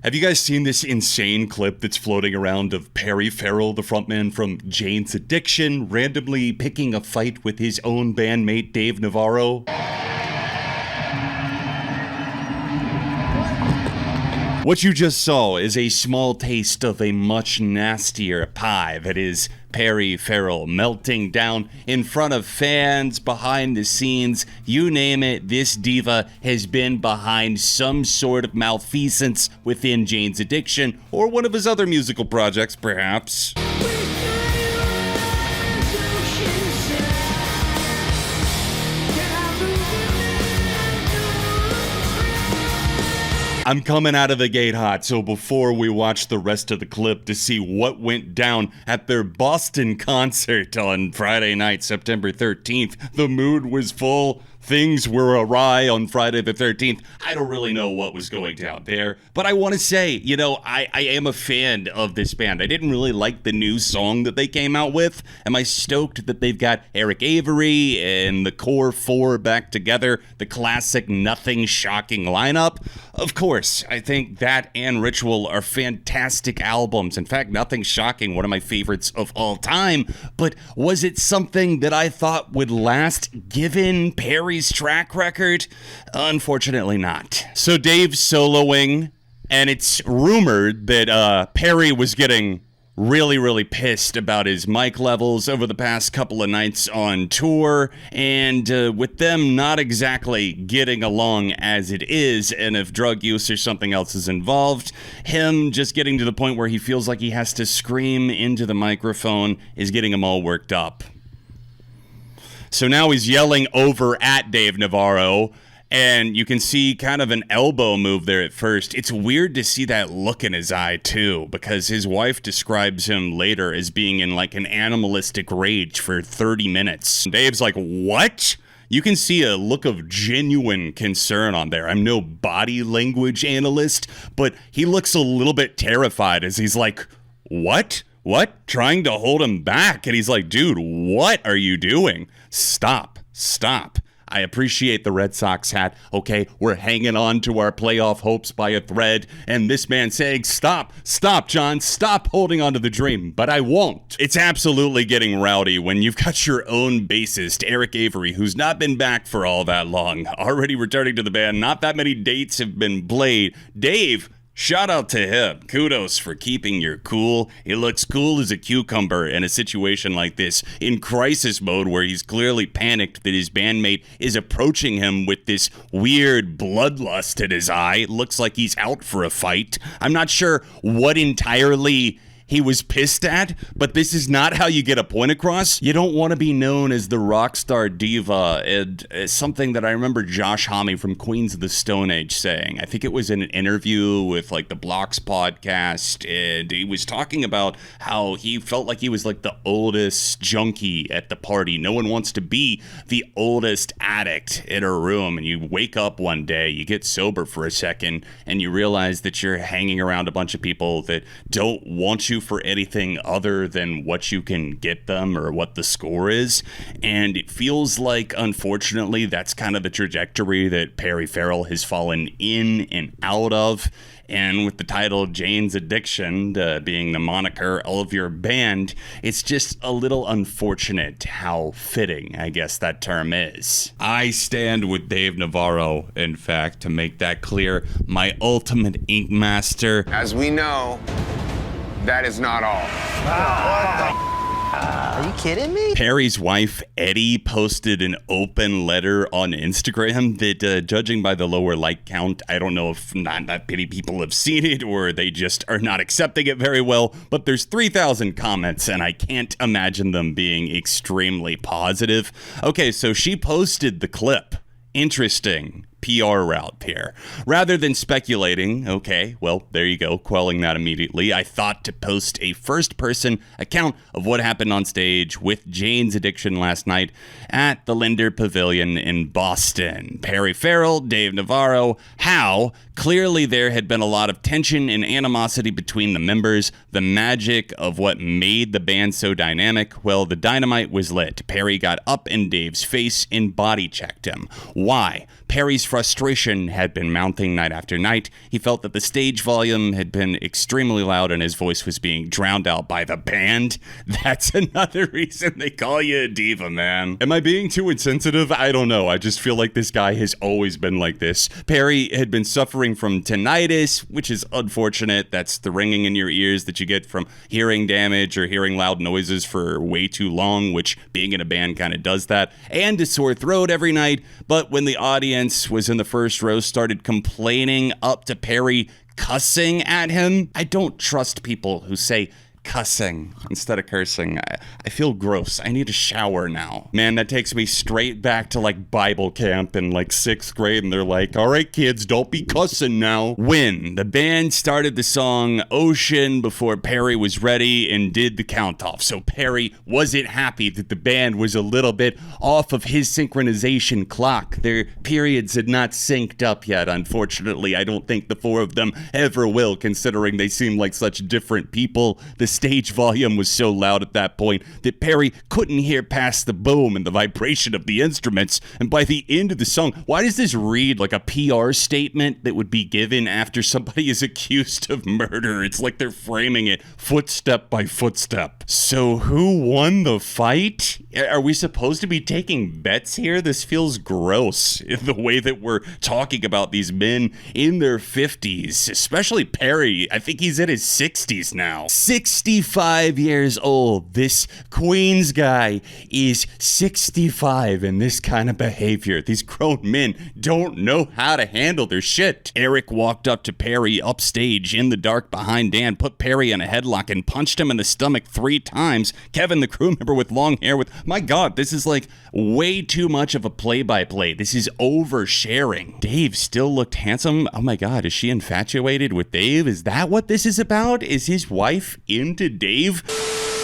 Have you guys seen this insane clip that's floating around of Perry Farrell, the frontman from Jane's Addiction, randomly picking a fight with his own bandmate Dave Navarro? What you just saw is a small taste of a much nastier pie that is Perry Farrell melting down in front of fans, behind the scenes, you name it. This diva has been behind some sort of malfeasance within Jane's Addiction or one of his other musical projects, perhaps. I'm coming out of the gate hot, so before we watch the rest of the clip to see what went down at their Boston concert on Friday night, September 13th, the mood was full. Things were awry on Friday the 13th. I don't really know what was going down there, but I want to say, I am a fan of this band. I didn't really like the new song that they came out with. Am I stoked that they've got Eric Avery and the Core 4 back together, the classic Nothing Shocking lineup? Of course, I think that and Ritual are fantastic albums. In fact, Nothing Shocking, one of my favorites of all time. But was it something that I thought would last given Perry's track record? Unfortunately not. So Dave's soloing, and it's rumored that Perry was getting really pissed about his mic levels over the past couple of nights on tour, and with them not exactly getting along as it is, and if drug use or something else is involved, him just getting to the point where he feels like he has to scream into the microphone is getting him all worked up. So now he's yelling over at Dave Navarro, and you can see kind of an elbow move there at first. It's weird to see that look in his eye, too, because his wife describes him later as being in like an animalistic rage for 30 minutes. Dave's like, what? You can see a look of genuine concern on there. I'm no body language analyst, but he looks a little bit terrified as he's like, what? What? Trying to hold him back. And he's like, dude, what are you doing? Stop. I appreciate the Red Sox hat, okay? We're hanging on to our playoff hopes by a thread, and this man saying, stop, John, stop holding on to the dream, but I won't. It's absolutely getting rowdy when you've got your own bassist, Eric Avery, who's not been back for all that long, already returning to the band. Not that many dates have been played. Dave, shout out to him. Kudos for keeping your cool. He looks cool as a cucumber in a situation like this, in crisis mode where he's clearly panicked that his bandmate is approaching him with this weird bloodlust in his eye. Looks like he's out for a fight. I'm not sure what entirely he was pissed at, but this is not how you get a point across. You don't want to be known as the rock star diva. It's something that I remember Josh Homme from Queens of the Stone Age saying. I think it was in an interview with like the Blocks podcast, and he was talking about how he felt like he was like the oldest junkie at the party. No one wants to be the oldest addict in a room, and you wake up one day, you get sober for a second, and you realize that you're hanging around a bunch of people that don't want you for anything other than what you can get them or what the score is. And it feels like, unfortunately, that's kind of the trajectory that Perry Farrell has fallen in and out of. And with the title Jane's Addiction being the moniker of your band, it's just a little unfortunate how fitting, I guess, that term is. I stand with Dave Navarro, in fact, to make that clear. My ultimate ink master. As we know, that is not all. Are you kidding me? Perry's wife, Eddie, posted an open letter on Instagram that, judging by the lower like count, I don't know if not that many people have seen it or they just are not accepting it very well, but there's 3,000 comments and I can't imagine them being extremely positive. Okay, so she posted the clip. Interesting PR route here. Rather than speculating, okay, well, there you go, quelling that immediately, I thought to post a first-person account of what happened on stage with Jane's Addiction last night at the Linder Pavilion in Boston. Perry Farrell, Dave Navarro, how clearly there had been a lot of tension and animosity between the members. The magic of what made the band so dynamic, well, the dynamite was lit. Perry got up in Dave's face and body checked him. Why? Perry's frustration had been mounting night after night. He felt that the stage volume had been extremely loud and his voice was being drowned out by the band. That's another reason they call you a diva, man. Am I being too insensitive? I don't know. I just feel like this guy has always been like this. Perry had been suffering from tinnitus, which is unfortunate. That's the ringing in your ears that you get from hearing damage or hearing loud noises for way too long, which being in a band kind of does that, and a sore throat every night. But when the audience was in the first row started complaining up to Perry cussing at him, I don't trust people who say cussing instead of cursing. I feel gross. I need a shower now. Man, that takes me straight back to like Bible camp in like 6th grade, and they're like, all right, kids, don't be cussing now. When the band started the song Ocean before Perry was ready and did the count off. So Perry wasn't happy that the band was a little bit off of his synchronization clock. Their periods had not synced up yet, unfortunately. I don't think the four of them ever will, considering they seem like such different people. The stage volume was so loud at that point that Perry couldn't hear past the boom and the vibration of the instruments. And by the end of the song, why does this read like a PR statement that would be given after somebody is accused of murder? It's like they're framing it footstep by footstep. So who won the fight? Are we supposed to be taking bets here? This feels gross, the way that we're talking about these men in their 50s, especially Perry. I think he's in his 60s now. 65 years old. This Queens guy is 65 in this kind of behavior. These grown men don't know how to handle their shit. Eric walked up to Perry upstage in the dark behind Dan, put Perry in a headlock and punched him in the stomach 3 times. Kevin, the crew member with long hair, my God, this is like way too much of a play-by-play. This is oversharing. Dave still looked handsome. Oh my God, is she infatuated with Dave? Is that what this is about? Is his wife into Dave?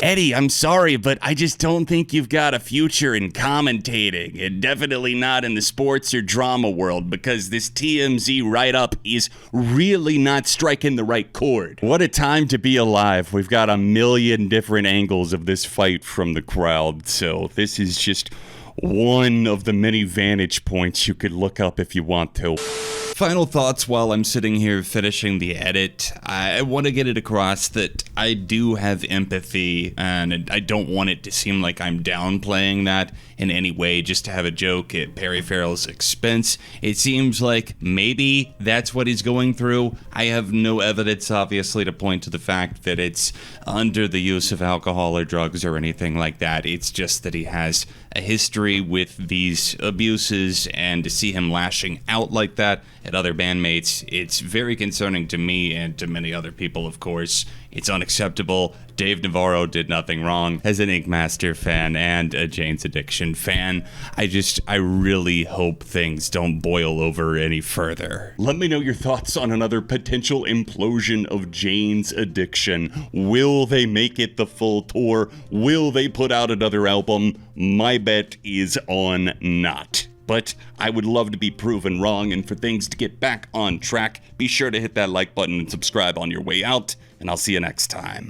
Eddie, I'm sorry, but I just don't think you've got a future in commentating, and definitely not in the sports or drama world, because this TMZ write-up is really not striking the right chord. What a time to be alive. We've got a million different angles of this fight from the crowd, so this is just one of the many vantage points you could look up if you want to. Final thoughts while I'm sitting here finishing the edit. I want to get it across that I do have empathy, and I don't want it to seem like I'm downplaying that in any way just to have a joke at Perry Farrell's expense. It seems like maybe that's what he's going through. I have no evidence, obviously, to point to the fact that it's under the use of alcohol or drugs or anything like that. It's just that he has a history with these abuses, and to see him lashing out like that at other bandmates, it's very concerning to me and to many other people, of course. It's unacceptable. Dave Navarro did nothing wrong. As an Ink Master fan and a Jane's Addiction fan, I really hope things don't boil over any further. Let me know your thoughts on another potential implosion of Jane's Addiction. Will they make it the full tour? Will they put out another album? My bet is on not. But I would love to be proven wrong, and for things to get back on track, be sure to hit that like button and subscribe on your way out, and I'll see you next time.